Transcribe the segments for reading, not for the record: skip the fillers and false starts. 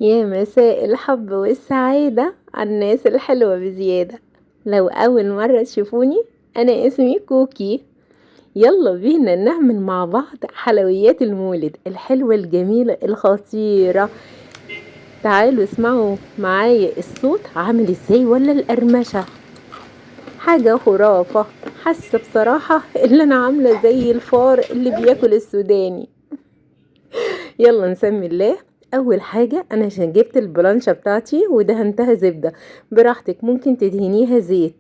يا مساء الحب والسعادة على الناس الحلوة بزيادة. لو أول مرة تشوفوني، أنا اسمي كوكي. يلا بينا نعمل مع بعض حلويات المولد الحلوة الجميلة الخطيرة. تعالوا اسمعوا معايا الصوت عامل ازاي ولا القرمشة. حاجة خرافة. حاسة بصراحة اللي أنا عاملة زي الفار اللي بياكل السوداني. يلا نسمي الله. اول حاجة انا عشان جبت البلانشة بتاعتي ودهنتها زبدة، براحتك ممكن تدهنيها زيت،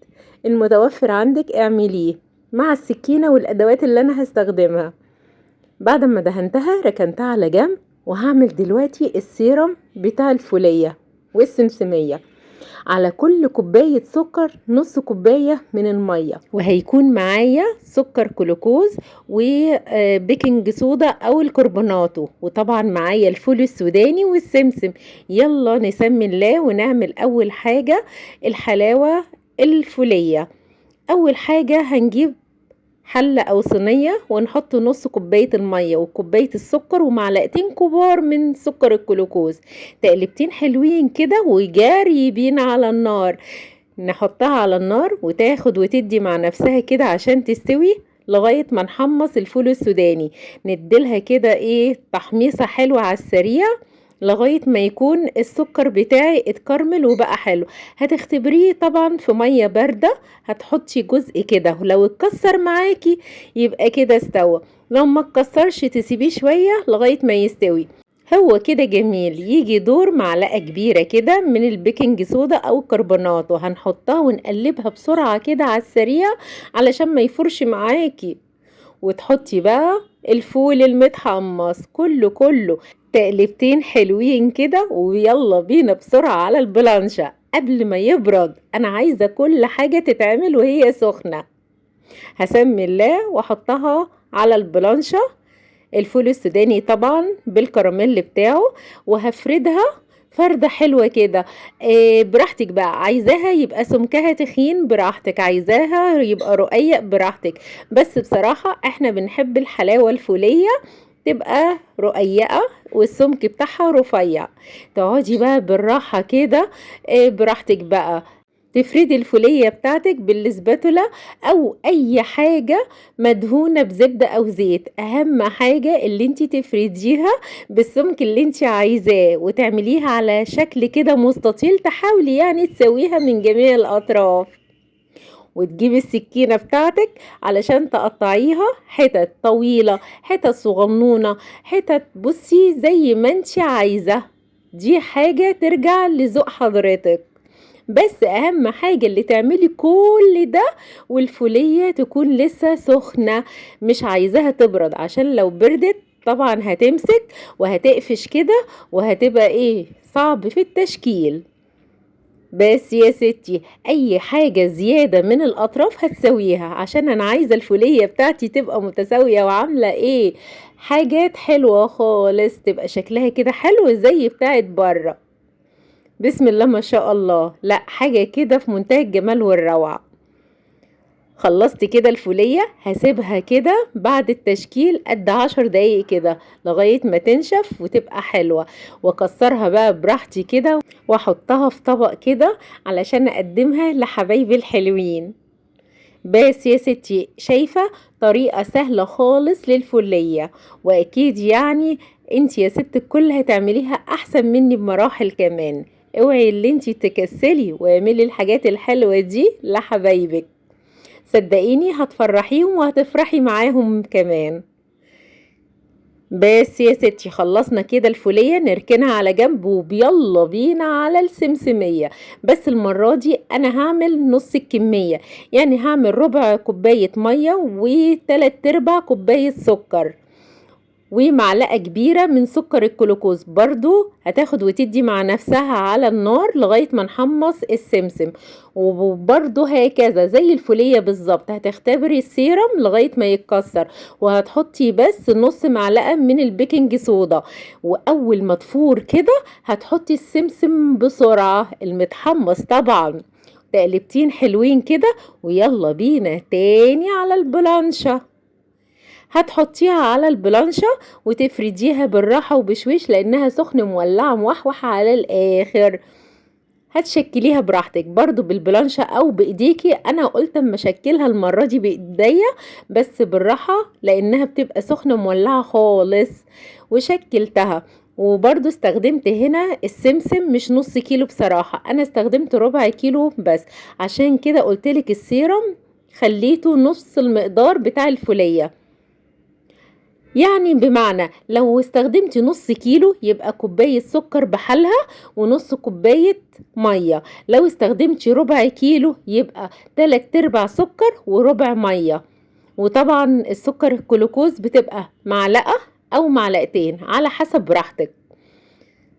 المتوفر عندك اعمليه مع السكينة والادوات اللي انا هستخدمها. بعد ما دهنتها ركنتها على جنب، وهعمل دلوقتي السيرم بتاع الفولية والسمسمية. على كل كوباية سكر نص كوباية من المية، وهيكون معايا سكر كلوكوز وبيكنج صودا او الكربوناتو، وطبعا معايا الفول السوداني والسمسم. يلا نسمي الله ونعمل اول حاجة الحلاوة الفولية. اول حاجة هنجيب حلة او صينية ونحط نص كوباية المية وكوباية السكر ومعلقتين كبار من سكر الجلوكوز، تقلبتين حلوين كده وجاري بينا على النار. نحطها على النار وتاخد وتدي مع نفسها كده عشان تستوي لغاية ما نحمص الفول السوداني. نديلها كده ايه تحميصة حلوة على السريع لغاية ما يكون السكر بتاعي اتكرمل وبقى حلو. هتختبريه طبعا في مية باردة، هتحطي جزء كده، ولو اتكسر معاكي يبقى كده استوى، لو ما اتكسرش تسيبيه شوية لغاية ما يستوي. هو كده جميل. يجي دور معلقة كبيرة كده من البيكنج صودا او الكربونات، وهنحطها ونقلبها بسرعة كده على السريع علشان ما يفرش معاكي. وتحطي بقى الفول المتحمص كله تقلبتين حلوين كده، ويلا بينا بسرعة على البلانشة قبل ما يبرد. انا عايزة كل حاجة تتعمل وهي سخنة. هسمي الله واحطها على البلانشة، الفول السوداني طبعا بالكراميل بتاعه، وهفردها فردة حلوة كده. براحتك بقى، عايزاها يبقى سمكها تخين براحتك، عايزاها يبقى رقيق براحتك. بس بصراحة احنا بنحب الحلاوة الفولية تبقى رقيقة والسمك بتاعها رفيع. تقعدي بقى بالراحة كده، براحتك بقى تفردي الفولية بتاعتك بالسباتولا او اي حاجة مدهونة بزبدة او زيت. اهم حاجة اللي انتي تفرديها بالسمك اللي انتي عايزاه، وتعمليها على شكل كده مستطيل، تحاولي يعني تسويها من جميع الاطراف. وتجيبي السكينة بتاعتك علشان تقطعيها حتت طويلة، حتت صغنونة، حتت بصي زي ما انتي عايزة. دي حاجة ترجع لذوق حضرتك. بس اهم حاجة اللي تعملي كل ده والفولية تكون لسه سخنة، مش عايزاها تبرد، عشان لو بردت طبعا هتمسك وهتقفش كده وهتبقى ايه صعب في التشكيل. بس يا ستي اي حاجة زيادة من الاطراف هتسويها، عشان انا عايزة الفولية بتاعتي تبقى متساوية وعاملة ايه حاجات حلوة خالص، تبقى شكلها كده حلو زي بتاعت بره. بسم الله ما شاء الله، لا حاجة كده في منتهى الجمال والروعة. خلصت كده الفولية، هسيبها كده بعد التشكيل قد 10 دقايق كده لغاية ما تنشف وتبقى حلوة، واكسرها بقى براحتي كده واحطها في طبق كده علشان اقدمها لحبايبي الحلوين. بس يا ستي شايفة طريقة سهلة خالص للفولية، واكيد يعني انت يا ست الكل هتعمليها احسن مني بمراحل كمان. اوعي اللي انت تكسلي واعملي الحاجات الحلوة دي لحبايبك، صدقيني هتفرحيهم وهتفرحي معاهم كمان. بس يا ستي خلصنا كده الفولية، نركنها على جنب ويلا بينا على السمسمية. بس المرة دي انا هعمل نص الكمية، يعني هعمل ربع كوباية مية وتلات ارباع كوباية سكر ومعلقة كبيرة من سكر الجلوكوز، برضو هتاخد وتدي مع نفسها على النار لغاية ما نحمص السمسم. وبرضو هكذا زي الفولية بالظبط هتختبري السيرم لغاية ما يتكسر، وهتحطي بس نص معلقة من البيكنج صودا. واول ما تفور كده هتحطي السمسم بسرعة المتحمص طبعا، تقلبتين حلوين كده، ويلا بينا تاني على البلانشة. هتحطيها على البلانشة وتفرديها بالراحة وبشويش لانها سخنة مولعة موحوحة على الاخر. هتشكليها براحتك برضو بالبلانشة او بايديكي. انا قلت اما اشكلها المرة دي بايديا بس بالراحة لانها بتبقى سخنة مولعة خالص. وشكلتها وبرضو استخدمت هنا السمسم مش نص كيلو بصراحة، انا استخدمت ربع كيلو بس، عشان كده قلتلك السيرم خليته نص المقدار بتاع الفولية. يعني بمعنى لو استخدمتي نص كيلو يبقى كوباية سكر بحالها ونص كوباية مية، لو استخدمتي ربع كيلو يبقى 3/4 سكر وربع مية. وطبعا السكر الجلوكوز بتبقى معلقة او معلقتين على حسب راحتك.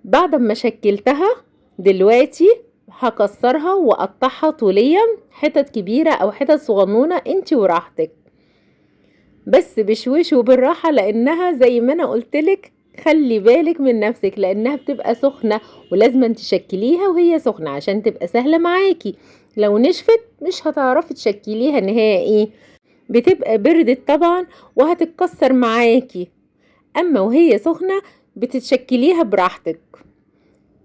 بعد ما شكلتها دلوقتي هكسرها واقطعها طوليا، حتت كبيرة او حتت صغنونة انتي وراحتك، بس بشويش وبالراحة لانها زي ما انا قلتلك خلي بالك من نفسك لانها بتبقى سخنة ولازم تشكليها وهي سخنة عشان تبقى سهلة معاكي. لو نشفت مش هتعرفي تشكليها نهائي، بتبقى بردت طبعا وهتتكسر معاكي. اما وهي سخنة بتتشكليها براحتك.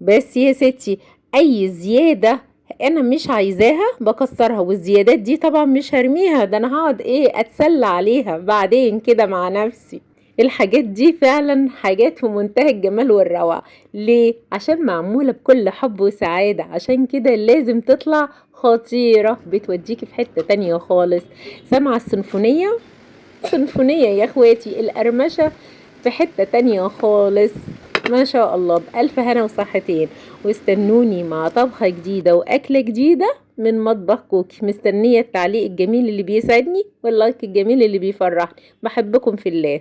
بس يا ستي اي زيادة انا مش عايزاها بكسرها، والزيادات دي طبعا مش هرميها، ده انا هقعد اتسلى عليها بعدين كده مع نفسي. الحاجات دي فعلا حاجات في منتهى الجمال والروعة. ليه؟ عشان معمولة بكل حب وسعادة، عشان كده لازم تطلع خطيرة بتوديكي في حتة تانية خالص. سمع السيمفونية؟ سيمفونية يا اخواتي، القرمشة في حتة تانية خالص. ما شاء الله، بألف هنا وصحتين. واستنوني مع طبخة جديدة وأكلة جديدة من مطبخ كوكي. مستنية التعليق الجميل اللي بيسعدني واللايك الجميل اللي بيفرحني. بحبكم في الله.